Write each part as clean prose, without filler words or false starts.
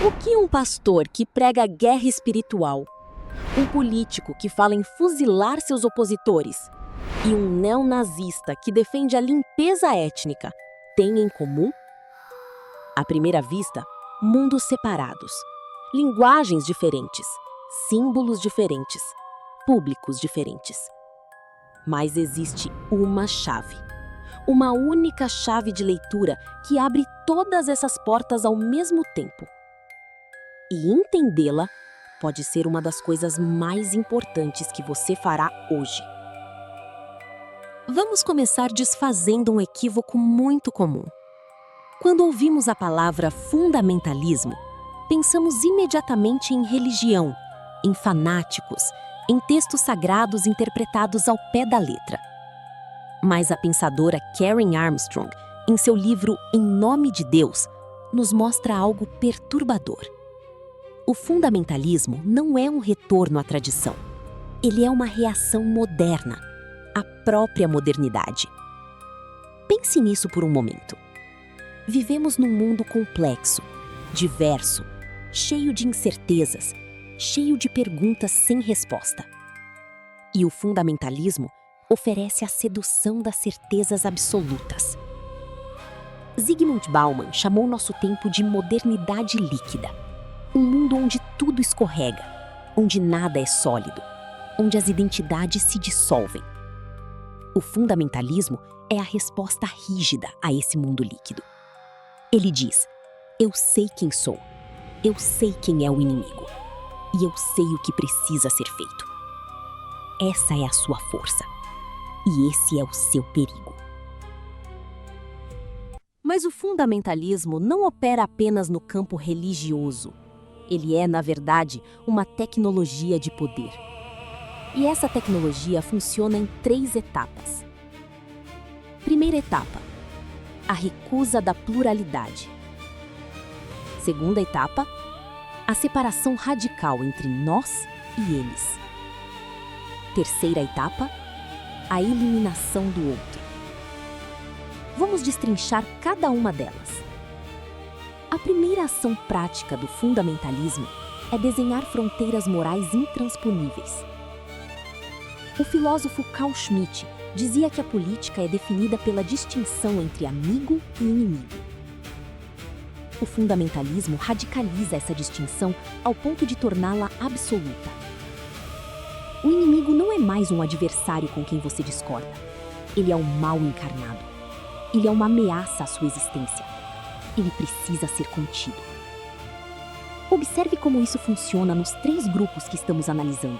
O que um pastor que prega guerra espiritual, um político que fala em fuzilar seus opositores e um neonazista que defende a limpeza étnica têm em comum? À primeira vista, mundos separados, linguagens diferentes, símbolos diferentes, públicos diferentes. Mas existe uma chave, uma única chave de leitura que abre todas essas portas ao mesmo tempo. E entendê-la pode ser uma das coisas mais importantes que você fará hoje. Vamos começar desfazendo um equívoco muito comum. Quando ouvimos a palavra fundamentalismo, pensamos imediatamente em religião, em fanáticos, em textos sagrados interpretados ao pé da letra. Mas a pensadora Karen Armstrong, em seu livro Em Nome de Deus, nos mostra algo perturbador. O fundamentalismo não é um retorno à tradição. Ele é uma reação moderna, à própria modernidade. Pense nisso por um momento. Vivemos num mundo complexo, diverso, cheio de incertezas, cheio de perguntas sem resposta. E o fundamentalismo oferece a sedução das certezas absolutas. Zygmunt Bauman chamou nosso tempo de modernidade líquida. Um mundo onde tudo escorrega, onde nada é sólido, onde as identidades se dissolvem. O fundamentalismo é a resposta rígida a esse mundo líquido. Ele diz: eu sei quem sou, eu sei quem é o inimigo, e eu sei o que precisa ser feito. Essa é a sua força, e esse é o seu perigo. Mas o fundamentalismo não opera apenas no campo religioso. Ele é, na verdade, uma tecnologia de poder. E essa tecnologia funciona em 3 etapas. Primeira etapa: a recusa da pluralidade. Segunda etapa: a separação radical entre nós e eles. Terceira etapa: a eliminação do outro. Vamos destrinchar cada uma delas. A primeira ação prática do fundamentalismo é desenhar fronteiras morais intransponíveis. O filósofo Carl Schmitt dizia que a política é definida pela distinção entre amigo e inimigo. O fundamentalismo radicaliza essa distinção ao ponto de torná-la absoluta. O inimigo não é mais um adversário com quem você discorda. Ele é o mal encarnado. Ele é uma ameaça à sua existência. Ele precisa ser contido. Observe como isso funciona nos 3 grupos que estamos analisando.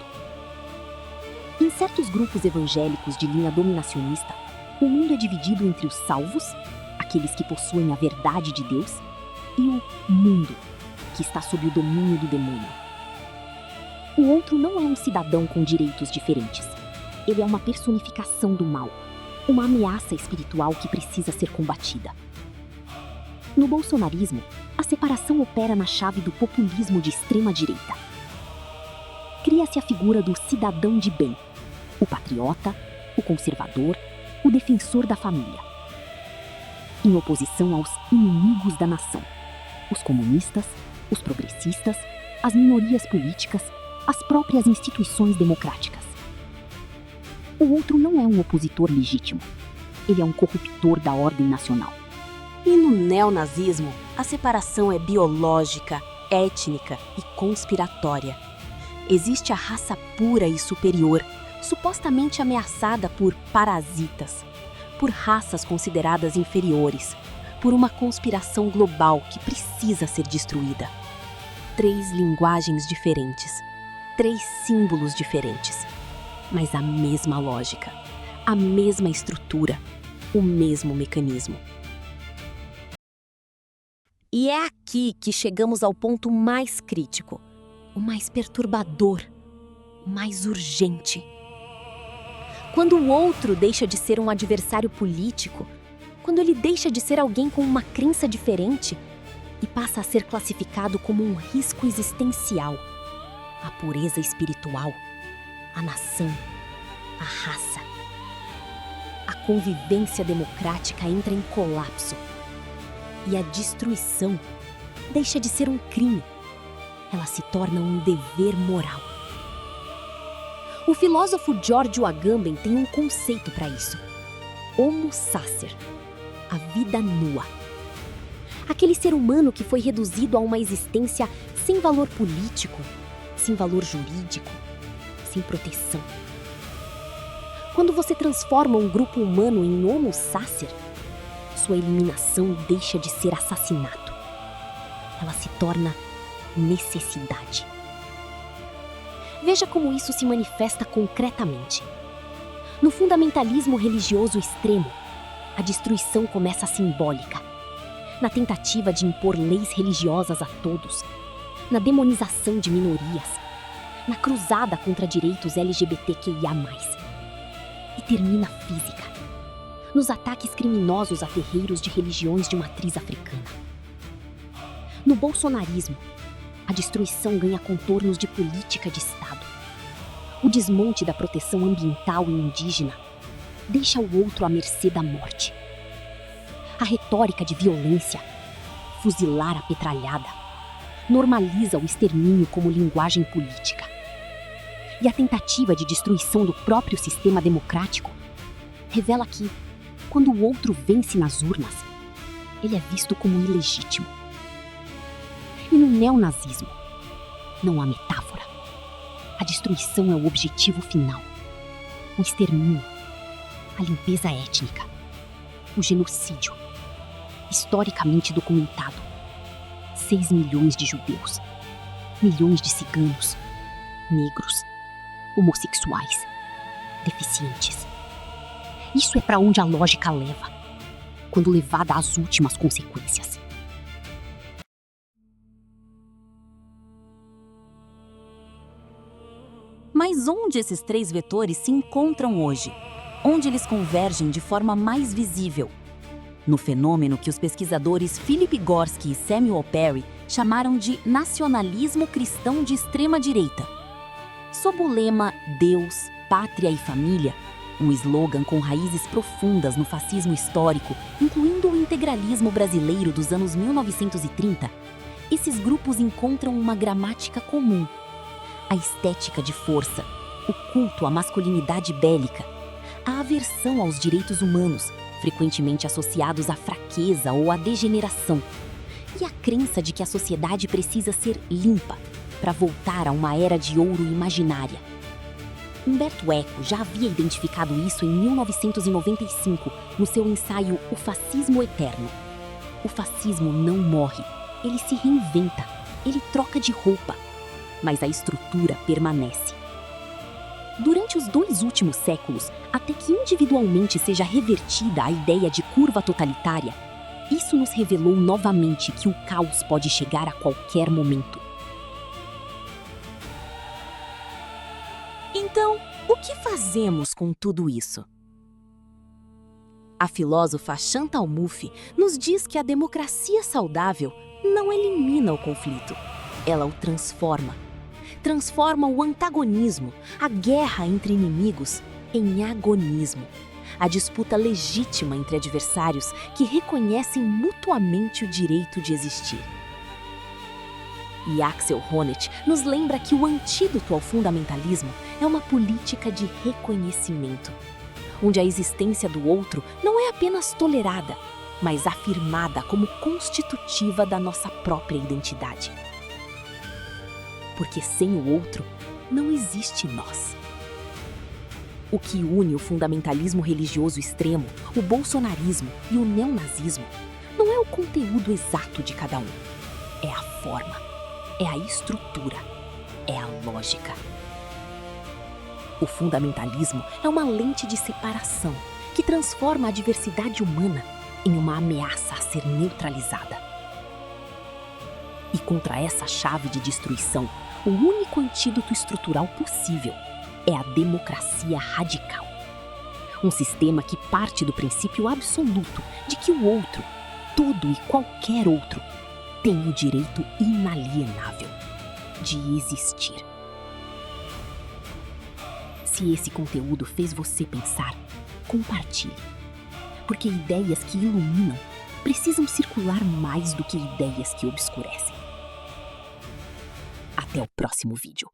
Em certos grupos evangélicos de linha dominacionista, o mundo é dividido entre os salvos, aqueles que possuem a verdade de Deus, e o mundo, que está sob o domínio do demônio. O outro não é um cidadão com direitos diferentes. Ele é uma personificação do mal, uma ameaça espiritual que precisa ser combatida. No bolsonarismo, a separação opera na chave do populismo de extrema-direita. Cria-se a figura do cidadão de bem, o patriota, o conservador, o defensor da família, em oposição aos inimigos da nação, os comunistas, os progressistas, as minorias políticas, as próprias instituições democráticas. O outro não é um opositor legítimo. Ele é um corruptor da ordem nacional. E no neonazismo, a separação é biológica, étnica e conspiratória. Existe a raça pura e superior, supostamente ameaçada por parasitas, por raças consideradas inferiores, por uma conspiração global que precisa ser destruída. 3 linguagens diferentes, 3 símbolos diferentes, mas a mesma lógica, a mesma estrutura, o mesmo mecanismo. E é aqui que chegamos ao ponto mais crítico, o mais perturbador, o mais urgente. Quando o outro deixa de ser um adversário político, quando ele deixa de ser alguém com uma crença diferente e passa a ser classificado como um risco existencial, a pureza espiritual, a nação, a raça. A convivência democrática entra em colapso. E a destruição deixa de ser um crime ela se torna um dever moral. O filósofo Giorgio Agamben tem um conceito para isso: Homo sacer, a vida nua. Aquele ser humano que foi reduzido a uma existência sem valor político, sem valor jurídico, sem proteção. Quando você transforma um grupo humano em Homo sacer, sua eliminação deixa de ser assassinato. Ela se torna necessidade. Veja como isso se manifesta concretamente. No fundamentalismo religioso extremo, a destruição começa simbólica. Na tentativa de impor leis religiosas a todos, na demonização de minorias, na cruzada contra direitos LGBTQIA+, e termina física, nos ataques criminosos a terreiros de religiões de matriz africana. No bolsonarismo, a destruição ganha contornos de política de Estado. O desmonte da proteção ambiental e indígena deixa o outro à mercê da morte. A retórica de violência, fuzilar a petralhada, normaliza o extermínio como linguagem política. E a tentativa de destruição do próprio sistema democrático revela que, quando o outro vence nas urnas, ele é visto como ilegítimo. E no neonazismo, não há metáfora. A destruição é o objetivo final. O extermínio, a limpeza étnica, o genocídio, historicamente documentado. 6 milhões de judeus, milhões de ciganos, negros, homossexuais, deficientes. Isso é para onde a lógica leva, quando levada às últimas consequências. Mas onde esses 3 vetores se encontram hoje? Onde eles convergem de forma mais visível? No fenômeno que os pesquisadores Philip Gorski e Samuel Perry chamaram de nacionalismo cristão de extrema-direita. Sob o lema Deus, Pátria e Família, um slogan com raízes profundas no fascismo histórico, incluindo o integralismo brasileiro dos anos 1930, esses grupos encontram uma gramática comum: a estética de força, o culto à masculinidade bélica, a aversão aos direitos humanos, frequentemente associados à fraqueza ou à degeneração, e a crença de que a sociedade precisa ser limpa para voltar a uma era de ouro imaginária. Humberto Eco já havia identificado isso em 1995, no seu ensaio O Fascismo Eterno. O fascismo não morre, ele se reinventa, ele troca de roupa, mas a estrutura permanece. Durante os 2 últimos séculos, até que individualmente seja revertida a ideia de curva totalitária, isso nos revelou novamente que o caos pode chegar a qualquer momento. Então, o que fazemos com tudo isso? A filósofa Chantal Mouffe nos diz que a democracia saudável não elimina o conflito, ela o transforma. Transforma o antagonismo, a guerra entre inimigos, em agonismo, a disputa legítima entre adversários que reconhecem mutuamente o direito de existir. E Axel Honneth nos lembra que o antídoto ao fundamentalismo é uma política de reconhecimento, onde a existência do outro não é apenas tolerada, mas afirmada como constitutiva da nossa própria identidade. Porque sem o outro, não existe nós. O que une o fundamentalismo religioso extremo, o bolsonarismo e o neonazismo não é o conteúdo exato de cada um. É a forma, é a estrutura, é a lógica. O fundamentalismo é uma lente de separação que transforma a diversidade humana em uma ameaça a ser neutralizada. E contra essa chave de destruição, o único antídoto estrutural possível é a democracia radical. Um sistema que parte do princípio absoluto de que o outro, todo e qualquer outro, tem o direito inalienável de existir. Se esse conteúdo fez você pensar, compartilhe. Porque ideias que iluminam precisam circular mais do que ideias que obscurecem. até o próximo vídeo.